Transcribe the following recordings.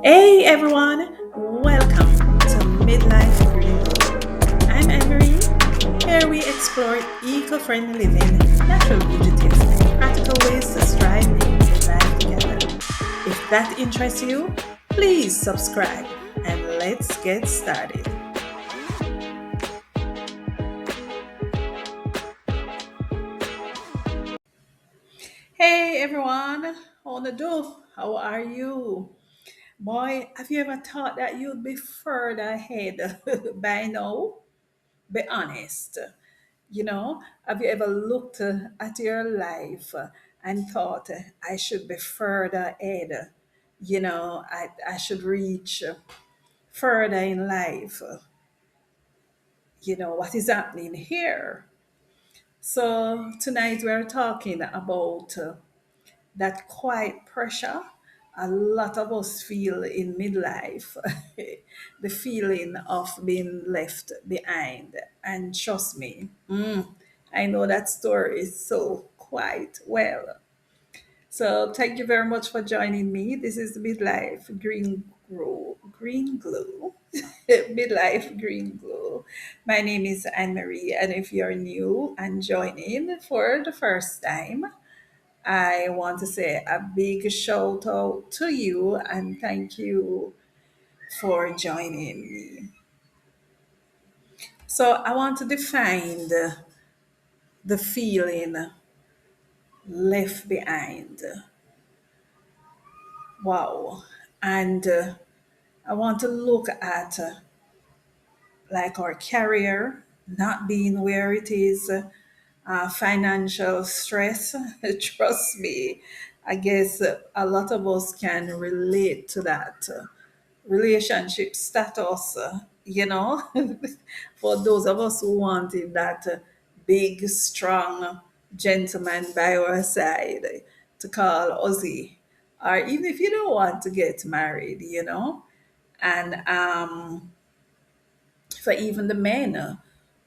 Hey everyone, welcome to Midlife Green Glow. I'm Anne-Marie. Here we explore eco-friendly living, natural beauty tips, and practical ways to strive in midlife together. If that interests you, please subscribe and let's get started. Hey everyone, on the do? How are you? Boy, have you ever thought that you'd be further ahead by now? Be honest. Have you ever looked at your life and thought, I should be further ahead? I should reach further in life. What is happening here? So, tonight we're talking about that quiet pressure a lot of us feel in midlife, the feeling of being left behind. And trust me, I know that story so quite well. So thank you very much for joining me. This is Midlife Green Glue, Midlife Green Glue. My name is Anne Marie, and if you're new and joining for the first time, I want to say a big shout out to you and thank you for joining me. So, I want to define the feeling left behind. Wow. And I want to look at like our career not being where it is, financial stress. Trust me, I guess a lot of us can relate to that. Relationship status, for those of us who wanted that big, strong gentleman by our side to call Ozzy, or even if you don't want to get married, and for even the men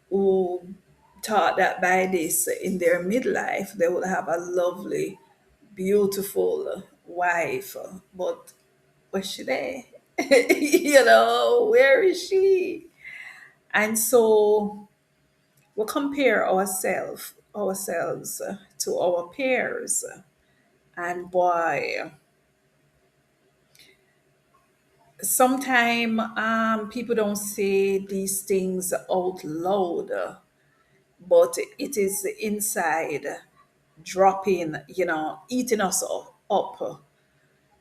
who thought that by this in their midlife they would have a lovely, beautiful wife, but was she there? Where is she? And so we compare ourselves to our peers. And boy, sometimes people don't say these things out loud, but it is inside dropping, eating us up.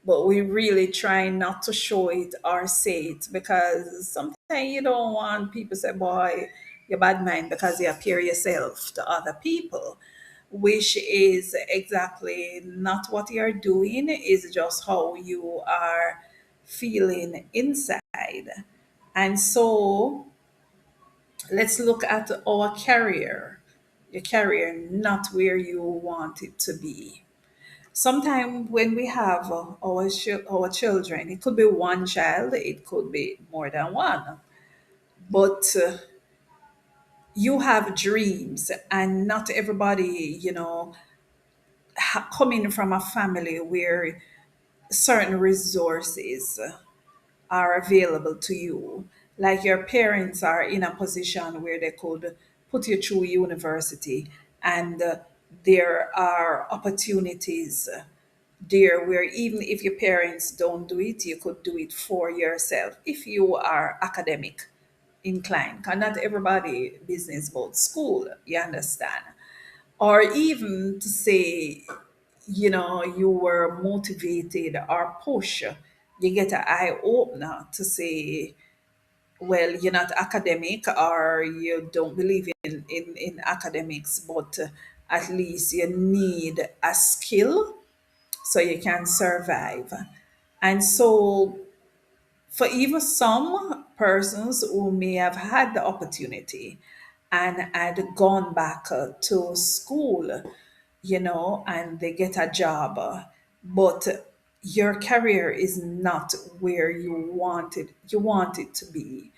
But we really try not to show it or say it because sometimes you don't want people to say, boy, you're bad mind because you appear yourself to other people, which is exactly not what you're doing, is just how you are feeling inside. And so let's look at our career, your career, not where you want it to be. Sometimes when we have our children, it could be one child, it could be more than one, but you have dreams, and not everybody, coming from a family where certain resources are available to you. Like your parents are in a position where they could put you through university, and there are opportunities there where even if your parents don't do it, you could do it for yourself if you are academic inclined. 'Cause not everybody business about school, you understand? Or even to say, you were motivated or push, you get an eye opener to say, well, you're not academic or you don't believe in academics, but at least you need a skill so you can survive. And so, for even some persons who may have had the opportunity and had gone back to school, and they get a job, but your career is not where you want it to be.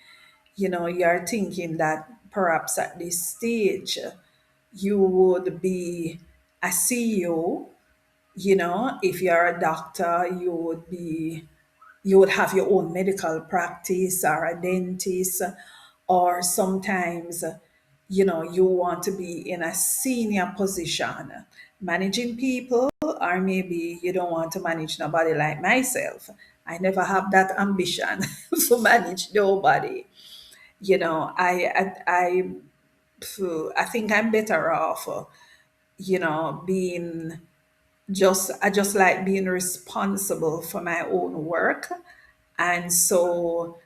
You're thinking that perhaps at this stage you would be a CEO. If you're a doctor, you would be you would have your own medical practice or a dentist, or sometimes, you want to be in a senior position managing people, or maybe you don't want to manage nobody like myself. I never have that ambition to manage nobody. I think I'm better off, being I just like being responsible for my own work. And so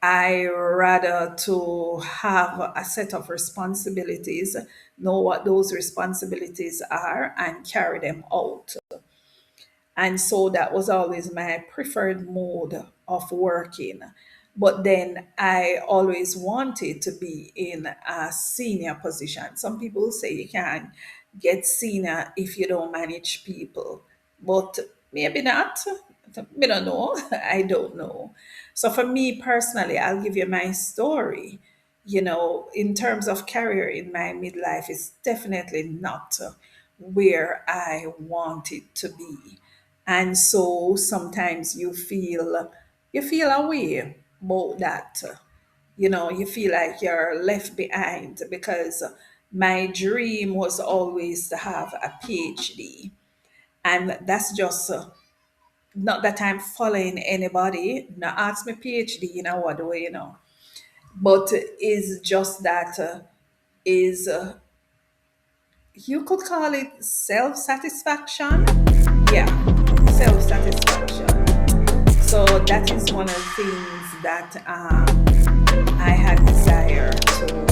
I rather to have a set of responsibilities, know what those responsibilities are, and carry them out. And so that was always my preferred mode of working. But then I always wanted to be in a senior position. Some people say you can't get senior if you don't manage people, but maybe not. We don't know. I don't know. So for me personally, I'll give you my story. In terms of career in my midlife, it's definitely not where I want it to be. And so sometimes you feel away about that. You feel like you're left behind, because my dream was always to have a PhD. And that's just not that I'm following anybody. Now ask me PhD, what do but is just that is you could call it self satisfaction. Yeah, self satisfaction. So that is one of the things that I had desire to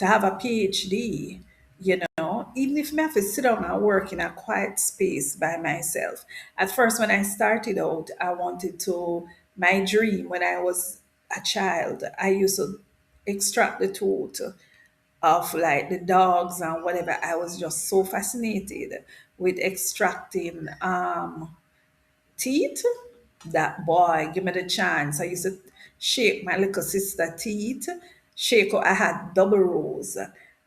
have a PhD. Even if I have to sit down and work in a quiet space by myself. At first, when I started out, I wanted to. My dream when I was a child, I used to extract the tooth of like the dogs and whatever. I was just so fascinated with extracting teeth. That boy, give me the chance. I used to shake my little sister teeth. Shake her, I had double rows,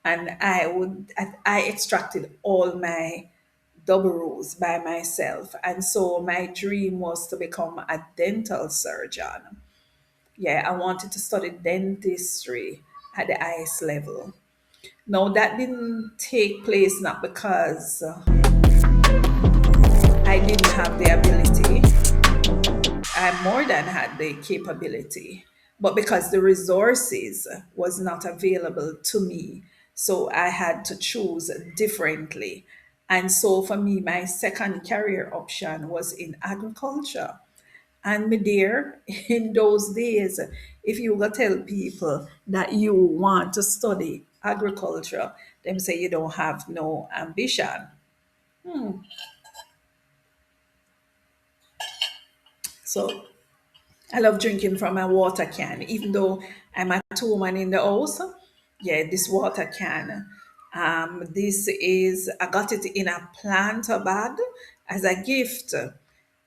and I extracted all my double rows by myself. And so my dream was to become a dental surgeon. Yeah, I wanted to study dentistry at the highest level. No, that didn't take place not because I didn't have the ability. I more than had the capability, but because the resources was not available to me, so I had to choose differently. And so for me, my second career option was in agriculture. And me dear, in those days, if you go tell people that you want to study agriculture, them say you don't have no ambition. So I love drinking from a water can, even though I'm a two-woman in the house. Yeah, this water can. This is I got it in a planter bag as a gift,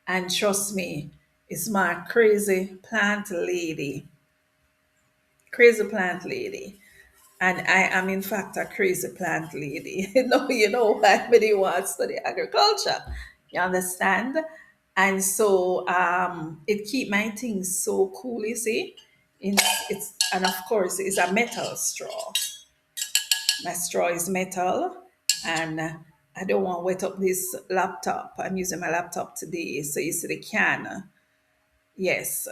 and trust me, it's my crazy plant lady. And I am, in fact, a crazy plant lady. You know why many want to study agriculture. You understand? And so it keep my things so cool, you see. And of course it's a metal straw. My straw is metal, and I don't want to wet up this laptop. I'm using my laptop today, so you see the can. Yes.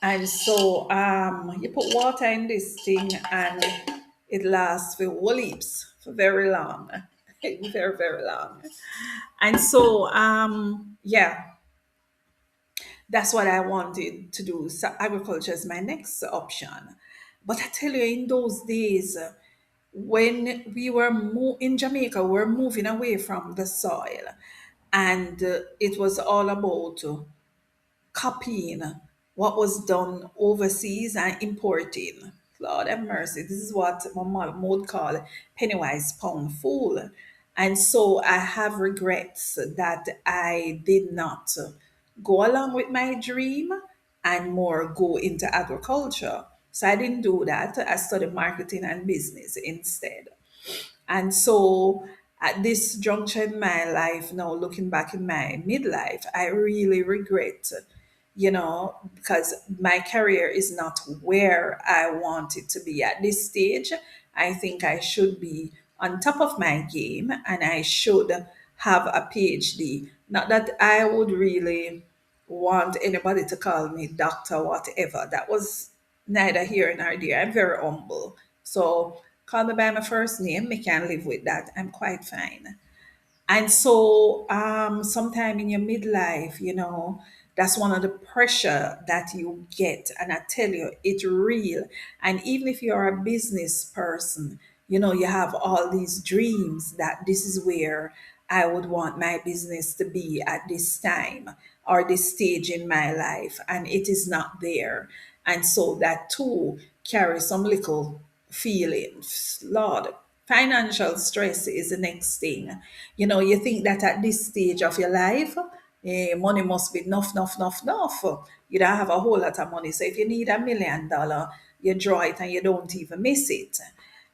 And so you put water in this thing, and it lasts for whole heaps for very long. Very, very long. And so yeah, that's what I wanted to do. So agriculture is my next option. But I tell you, in those days, when we were in Jamaica, we were moving away from the soil, and it was all about copying what was done overseas and importing. Lord have mercy. This is what my mom would call penny-wise pound fool. And so I have regrets that I did not go along with my dream and more go into agriculture. So I didn't do that. I studied marketing and business instead. And so At this juncture in my life, now looking back in my midlife, I really regret, because my career is not where I want it to be at this stage. I think I should be on top of my game and I should have a PhD. Not that I would really want anybody to call me doctor, whatever. That was neither here nor there. I'm very humble. So call me by my first name. I can live with that. I'm quite fine. And so, sometime in your midlife, that's one of the pressure that you get. And I tell you, it's real. And even if you're a business person, you have all these dreams that this is where I would want my business to be at this time or this stage in my life. And it is not there. And so that too carries some little feelings. Lord, financial stress is the next thing. You think that at this stage of your life, money must be enough, enough, enough, enough. You don't have a whole lot of money. So if you need $1 million, you draw it and you don't even miss it.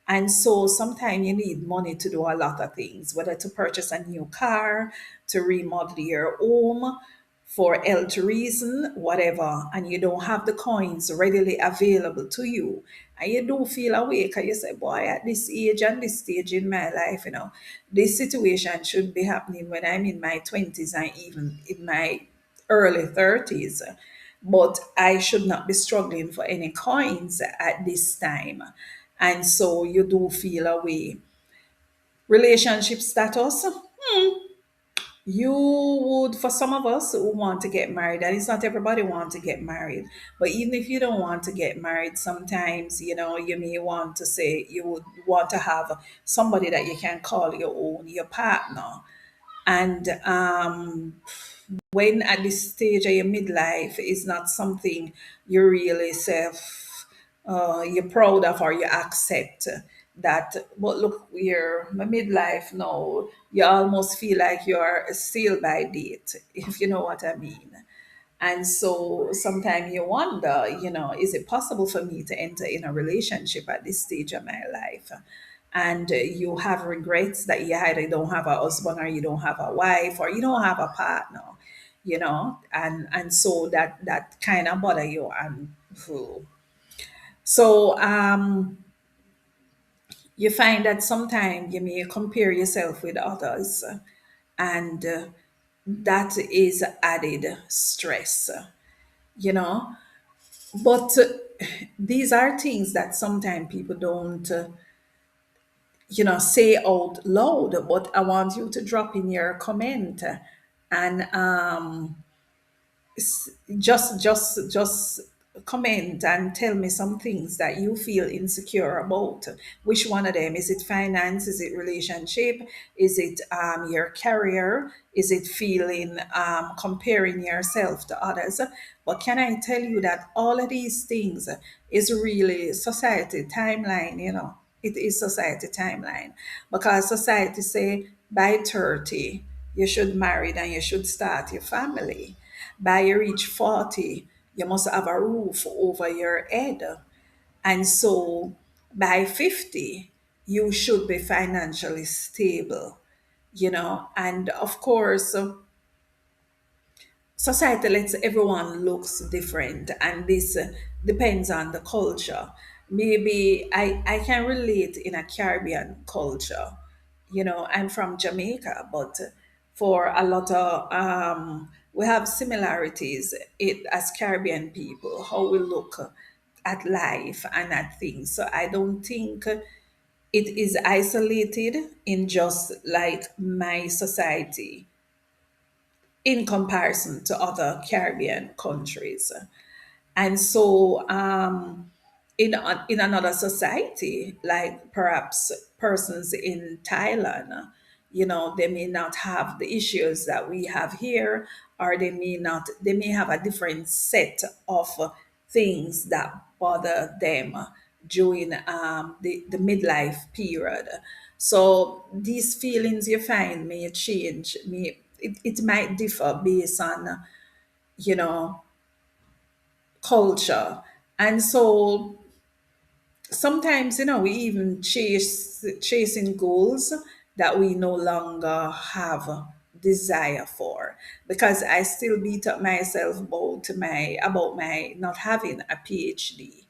And so sometimes you need money to do a lot of things, whether to purchase a new car, to remodel your home, for health reason, whatever, and you don't have the coins readily available to you, and you don't feel awake, and you say, boy, at this age and this stage in my life, this situation should be happening when I'm in my 20s and even in my early 30s. But I should not be struggling for any coins at this time. And so you do feel away. Relationship status, you would, for some of us who want to get married, and it's not everybody want to get married, but even if you don't want to get married, sometimes you may want to say you would want to have somebody that you can call your own, your partner. And when at this stage of your midlife is not something you really you're proud of or you accept that. But look, we're my midlife now, you almost feel like you're still by date, if you know what I mean. And so sometimes you wonder, is it possible for me to enter in a relationship at this stage of my life? And you have regrets that you either don't have a husband or you don't have a wife or you don't have a partner, and so that kind of bother you. And so you find that sometimes you may compare yourself with others, and that is added stress, you know. But these are things that sometimes people don't, say out loud. But I want you to drop in your comment and just comment and tell me some things that you feel insecure about. Which one of them? Is it finance? Is it relationship? Is it your career? Is it feeling comparing yourself to others? But can I tell you that all of these things is really society timeline, it is society timeline, because society say by 30 you should marry and you should start your family. By you reach 40, you must have a roof over your head. And so by 50, you should be financially stable, And of course, society lets everyone looks different, and this depends on the culture. Maybe I can relate in a Caribbean culture. I'm from Jamaica, but for a lot of we have similarities as Caribbean people, how we look at life and at things. So I don't think it is isolated in just like my society in comparison to other Caribbean countries. And so, in another society, like perhaps persons in Thailand, they may not have the issues that we have here, or they may have a different set of things that bother them during the midlife period. So these feelings you find may change, it might differ based on, you know, culture. And so sometimes, we even chasing goals that we no longer have desire for. Because I still beat up myself about my not having a PhD,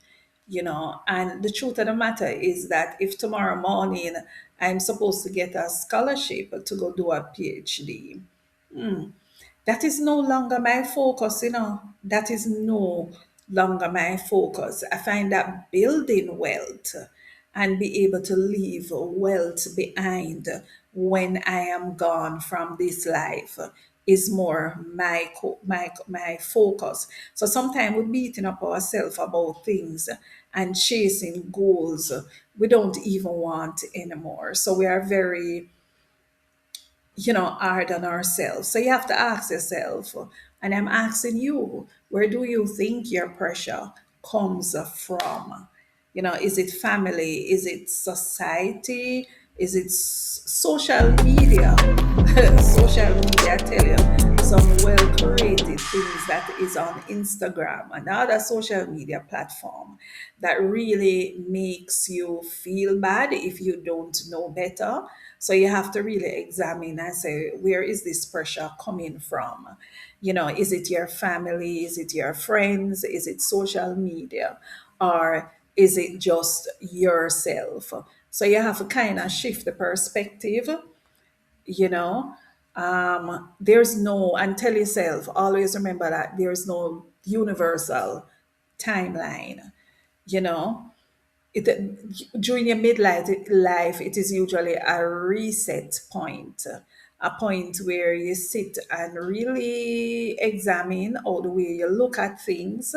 and the truth of the matter is that if tomorrow morning I'm supposed to get a scholarship to go do a PhD, that is no longer my focus. That is no longer my focus. I find that building wealth and be able to leave wealth behind when I am gone from this life is more my focus. So sometimes we're beating up ourselves about things and chasing goals we don't even want anymore. So we are very hard on ourselves. So you have to ask yourself, and I'm asking you, where do you think your pressure comes from? Is it family? Is it society? Is it social media? Social media, I tell you, some well curated things that is on Instagram and other social media platform that really makes you feel bad if you don't know better. So you have to really examine and say, where is this pressure coming from? Is it your family? Is it your friends? Is it social media? Or is it just yourself? So you have to kind of shift the perspective, you know. There's no, and tell yourself, always remember that there's no universal timeline, you know it during your midlife it is usually a reset point, a point where you sit and really examine all the way you look at things,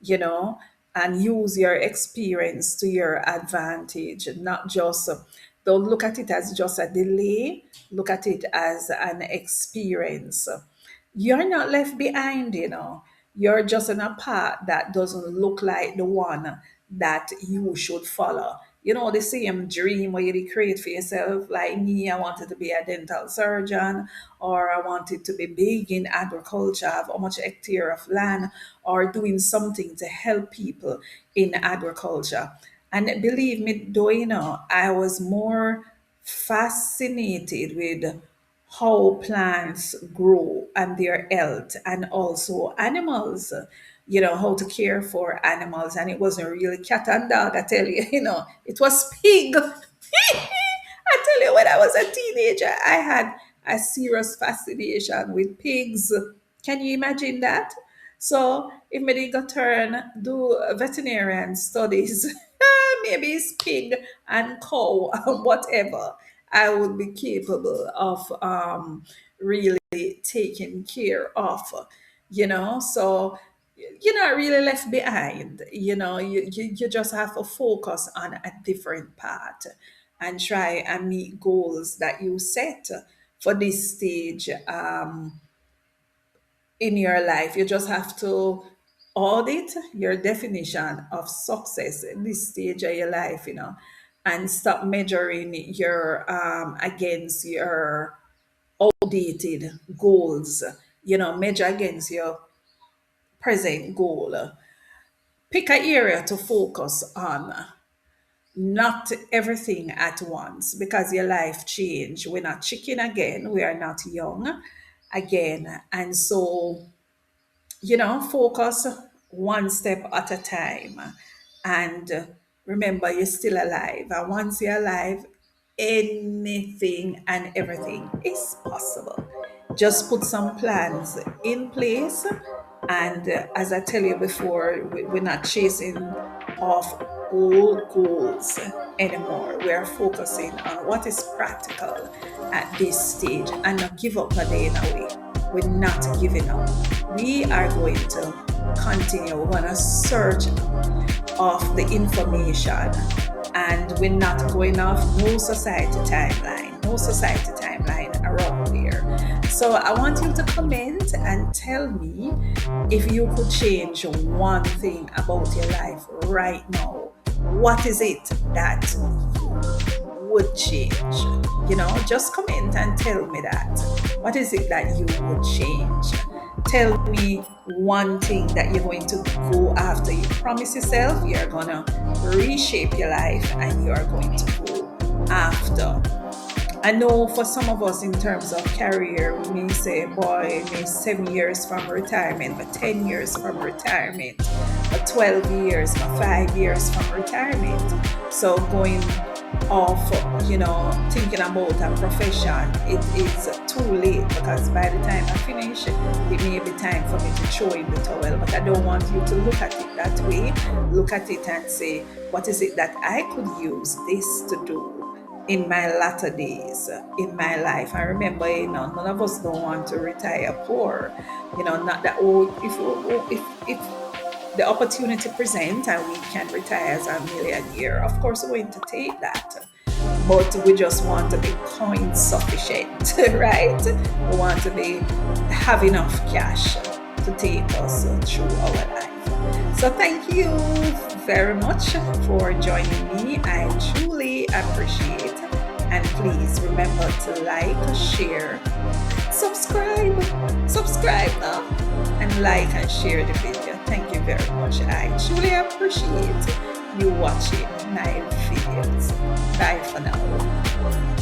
you know and use your experience to your advantage, not just don't look at it as just a delay, look at it as an experience. You're not left behind. You're just on a path that doesn't look like the one that you should follow. The same dream where you create for yourself. Like me, I wanted to be a dental surgeon, or I wanted to be big in agriculture, have a much hectare of land, or doing something to help people in agriculture. And believe me, though, I was more fascinated with how plants grow and their health, and also animals, how to care for animals. And it wasn't really cat and dog, I tell you, it was pig. I tell you, when I was a teenager, I had a serious fascination with pigs. Can you imagine that? So if me did go turn do veterinarian studies, maybe it's pig and cow and whatever, I would be capable of really taking care of. So you're not really left behind. You just have to focus on a different path and try and meet goals that you set for this stage in your life. You just have to audit your definition of success in this stage of your life, and stop measuring your against your outdated goals. Measure against your present goal. Pick an area to focus on, not everything at once, because your life change. We're not chicken again. We are not young again. And so, focus one step at a time. And remember, you're still alive. And once you're alive, anything and everything is possible. Just put some plans in place. And as I tell you before, we're not chasing off old goals anymore. We are focusing on what is practical at this stage and not give up a day in a way. We're not giving up. We are going to continue. We're going to search of the information, and we're not going off no society timeline around here. So I want you to comment and tell me, if you could change one thing about your life right now, what is it that you would change? Just comment and tell me that. What is it that you would change? Tell me one thing that you're going to go after. You promise yourself you're going to reshape your life and you're going to go after. I know for some of us in terms of career, we may say, boy, maybe 7 years from retirement, but 10 years from retirement, but 12 years, but 5 years from retirement. So going off, thinking about a profession, it is too late because by the time I finish, it may be time for me to throw in the towel. But I don't want you to look at it that way. Look at it and say, what is it that I could use this to do in my latter days in my life? I remember, none of us don't want to retire poor. Not that, if the opportunity present and we can retire as a millionaire, of course we're going to take that. But we just want to be coin sufficient, right? We want to be have enough cash to take us through our life. So thank you very much for joining me. I truly appreciate it. And please remember to like, share, subscribe now, and like and share the video. Thank you very much. I truly appreciate you watching my videos. Bye for now.